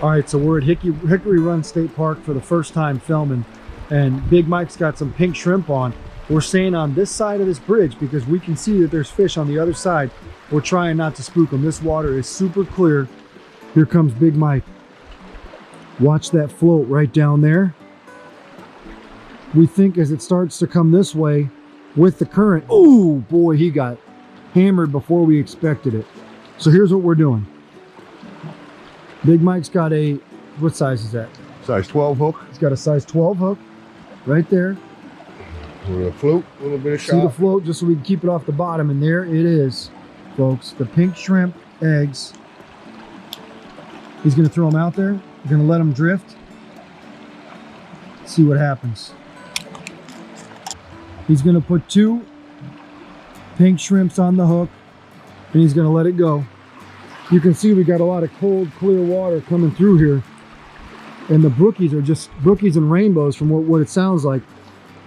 All right, so we're at Hickory Run State Park for the first time filming, and Big Mike's got some pink shrimp on. We're staying on this side of this bridge because we can see that there's fish on the other side. We're trying not to spook them. This water is super clear. Here comes Big Mike. Watch that float right down there. We think as it starts to come this way with the current, oh boy, he got hammered before we expected it. So here's what we're doing. Big Mike's got a, what size is that? Size 12 hook. He's got a size 12 hook right there. With a float, a little bit of shot. See the float just so we can keep it off the bottom, and there it is, folks. The pink shrimp eggs. He's gonna throw them out there. We're gonna let them drift. See what happens. He's gonna put 2 pink shrimps on the hook, and he's gonna let it go. You can see we got a lot of cold, clear water coming through here. And the brookies are just, brookies and rainbows from what it sounds like,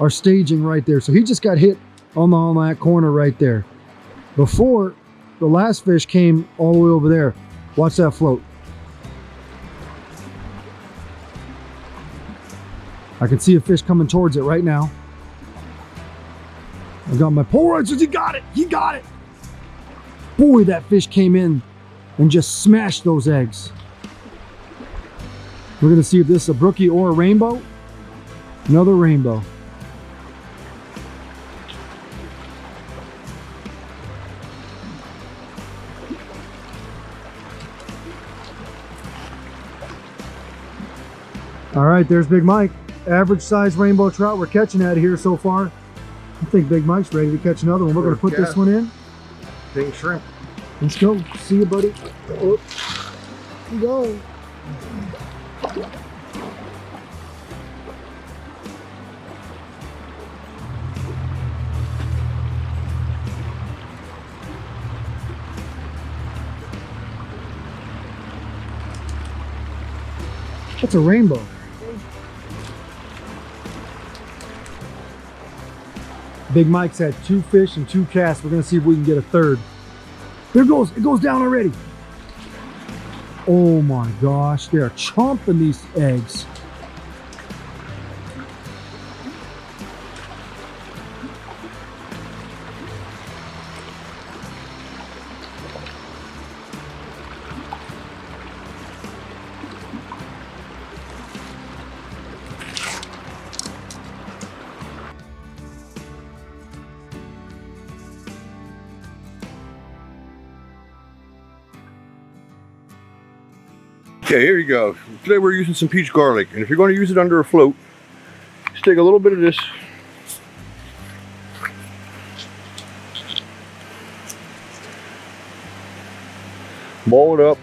are staging right there. So he just got hit on that corner right there. Before, the last fish came all the way over there. Watch that float. I can see a fish coming towards it right now. I've got my polarizers. He got it. He got it. Boy, that fish came in and just smashed those eggs. We're gonna see if this is a brookie or a rainbow. Another rainbow. All right, there's Big Mike. Average size rainbow trout we're catching out of here so far. I think Big Mike's ready to catch another one. We're gonna put this one in. Pink shrimp. Let's go. See you, buddy. Oh. Go. That's a rainbow. Big Mike's had 2 fish and 2 casts. We're gonna see if we can get a third. There it goes down already. Oh my gosh, they are chomping these eggs. Okay, here you go. Today we're using some peach garlic, and if you're going to use it under a float, just take a little bit of this. Ball it up.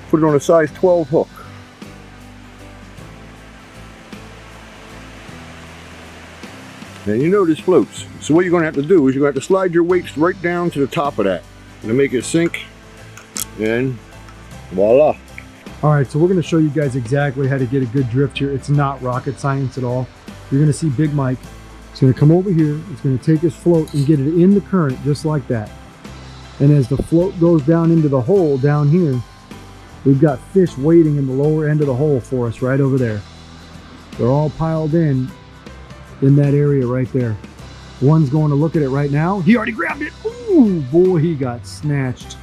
Put it on a size 12 hook. And you know this floats. So what you're going to have to do is you're going to have to slide your weights right down to the top of that to make it sink, and voila. All right, so we're gonna show you guys exactly how to get a good drift here. It's not rocket science at all. You're gonna see Big Mike. He's gonna come over here. He's gonna take his float and get it in the current just like that. And as the float goes down into the hole down here, we've got fish waiting in the lower end of the hole for us right over there. They're all piled in that area right there. One's going to look at it right now. He already grabbed it. Ooh, boy, he got snatched.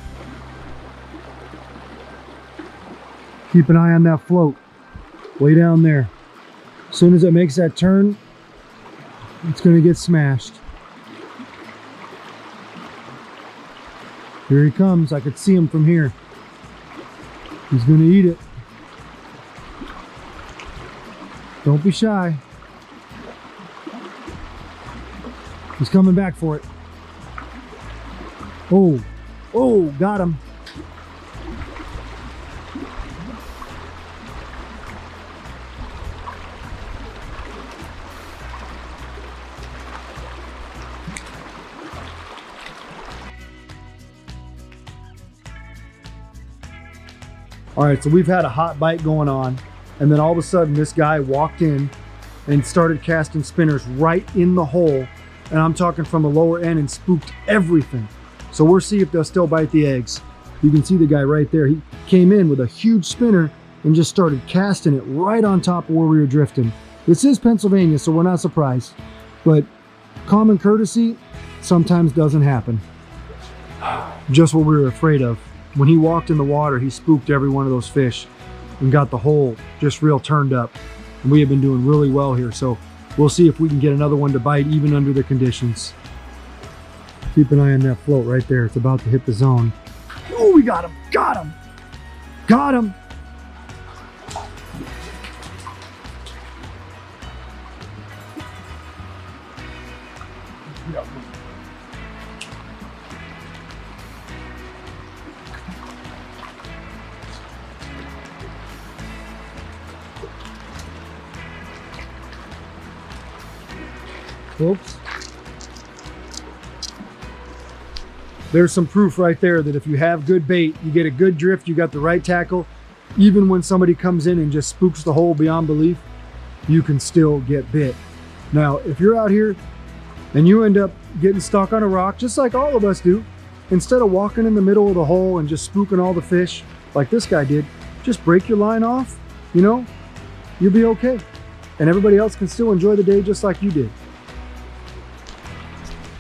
Keep an eye on that float way down there. As soon as it makes that turn, it's going to get smashed. Here he comes. I could see him from here. He's going to eat it. Don't be shy. He's coming back for it. Oh, got him. All right, so we've had a hot bite going on, and then all of a sudden this guy walked in and started casting spinners right in the hole, and I'm talking from the lower end, and spooked everything. So we'll see if they'll still bite the eggs. You can see the guy right there. He came in with a huge spinner and just started casting it right on top of where we were drifting. This is Pennsylvania, so we're not surprised, but common courtesy sometimes doesn't happen. Just what we were afraid of. When he walked in the water, he spooked every one of those fish and got the hole just real turned up. And we have been doing really well here, so we'll see if we can get another one to bite even under the conditions. Keep an eye on that float right there. It's about to hit the zone. Oh, we got him! Got him! Got him! Folks, there's some proof right there that if you have good bait, you get a good drift, you got the right tackle, even when somebody comes in and just spooks the hole beyond belief, you can still get bit. Now, if you're out here and you end up getting stuck on a rock, just like all of us do, instead of walking in the middle of the hole and just spooking all the fish like this guy did, just break your line off, you know, you'll be okay. And everybody else can still enjoy the day just like you did.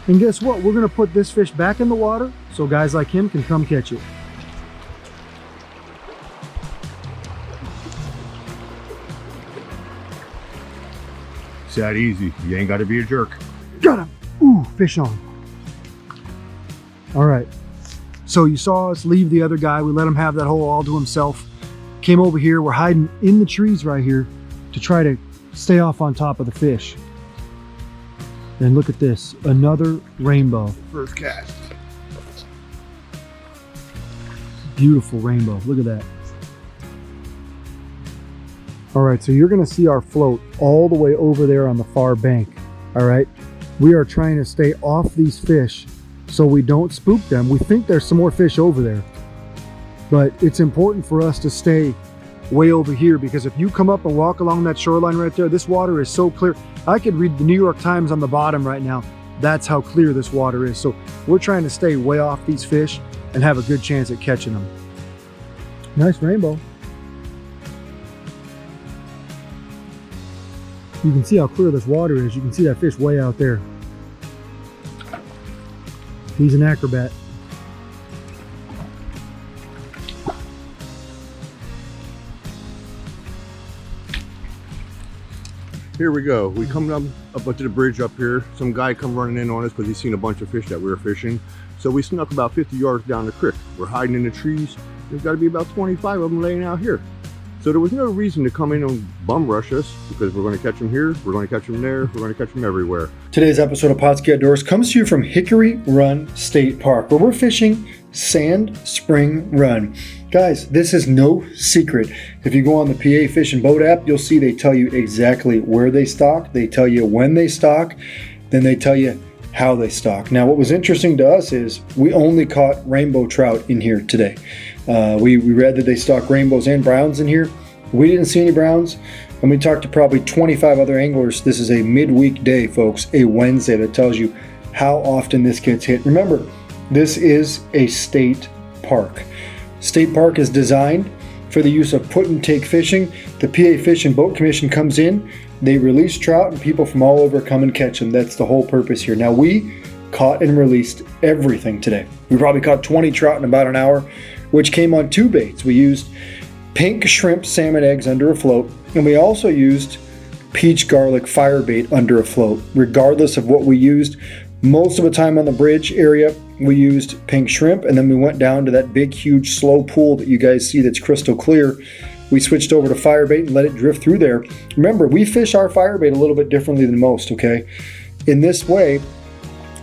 And guess what? We're gonna put this fish back in the water so guys like him can come catch it. It's that easy. You ain't gotta be a jerk. Got him! Ooh, fish on. All right, so you saw us leave the other guy. We let him have that hole all to himself. Came over here, we're hiding in the trees right here to try to stay off on top of the fish. And look at this, another rainbow. First cast. Beautiful rainbow, look at that. All right, so you're gonna see our float all the way over there on the far bank, all right? We are trying to stay off these fish so we don't spook them. We think there's some more fish over there, but it's important for us to stay way over here because if you come up and walk along that shoreline right there, this water is so clear. I could read the New York Times on the bottom right now. That's how clear this water is. So we're trying to stay way off these fish and have a good chance at catching them. Nice rainbow. You can see how clear this water is. You can see that fish way out there. He's an acrobat. Here we go. We come up onto the bridge up here. Some guy come running in on us because he's seen a bunch of fish that we were fishing. So we snuck about 50 yards down the creek. We're hiding in the trees. There's got to be about 25 of them laying out here. So there was no reason to come in and bum rush us because we're going to catch them here, we're going to catch them there, we're going to catch them everywhere. Today's episode of Pautzke Outdoors comes to you from Hickory Run State Park, where we're fishing Sand Spring Run. Guys, this is no secret. If you go on the PA Fish and Boat app, you'll see they tell you exactly where they stock, they tell you when they stock, then they tell you how they stock. Now, what was interesting to us is we only caught rainbow trout in here today. We read that they stock rainbows and browns in here. We didn't see any browns, and we talked to probably 25 other anglers. This is a midweek day, folks, a Wednesday, that tells you how often this gets hit. Remember, this is a state park. State park is designed for the use of put and take fishing. The PA Fish and Boat Commission comes in, they release trout, and people from all over come and catch them. That's the whole purpose here. Now, we caught and released everything today. We probably caught 20 trout in about an hour, which came on two baits. We used pink shrimp salmon eggs under a float, and we also used peach garlic fire bait under a float. Regardless of what we used, most of the time on the bridge area, we used pink shrimp, and then we went down to that big, huge, slow pool that you guys see that's crystal clear. We switched over to fire bait and let it drift through there. Remember, we fish our fire bait a little bit differently than most, okay? In this way,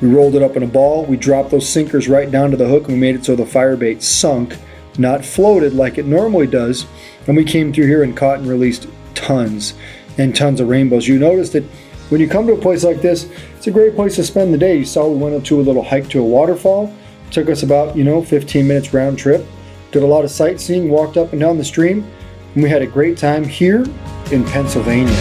we rolled it up in a ball, we dropped those sinkers right down to the hook, and we made it so the fire bait sunk, not floated like it normally does, and we came through here and caught and released tons and tons of rainbows. You notice that when you come to a place like this, it's a great place to spend the day. You saw we went up to a little hike to a waterfall. It took us about, 15 minutes round trip. Did a lot of sightseeing, walked up and down the stream, and we had a great time here in Pennsylvania.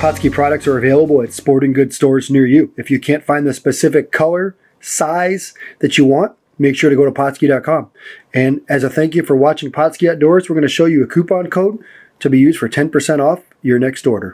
Pautzke products are available at sporting goods stores near you. If you can't find the specific color, size that you want, make sure to go to Pautzke.com. And as a thank you for watching Pautzke Outdoors, we're going to show you a coupon code to be used for 10% off your next order.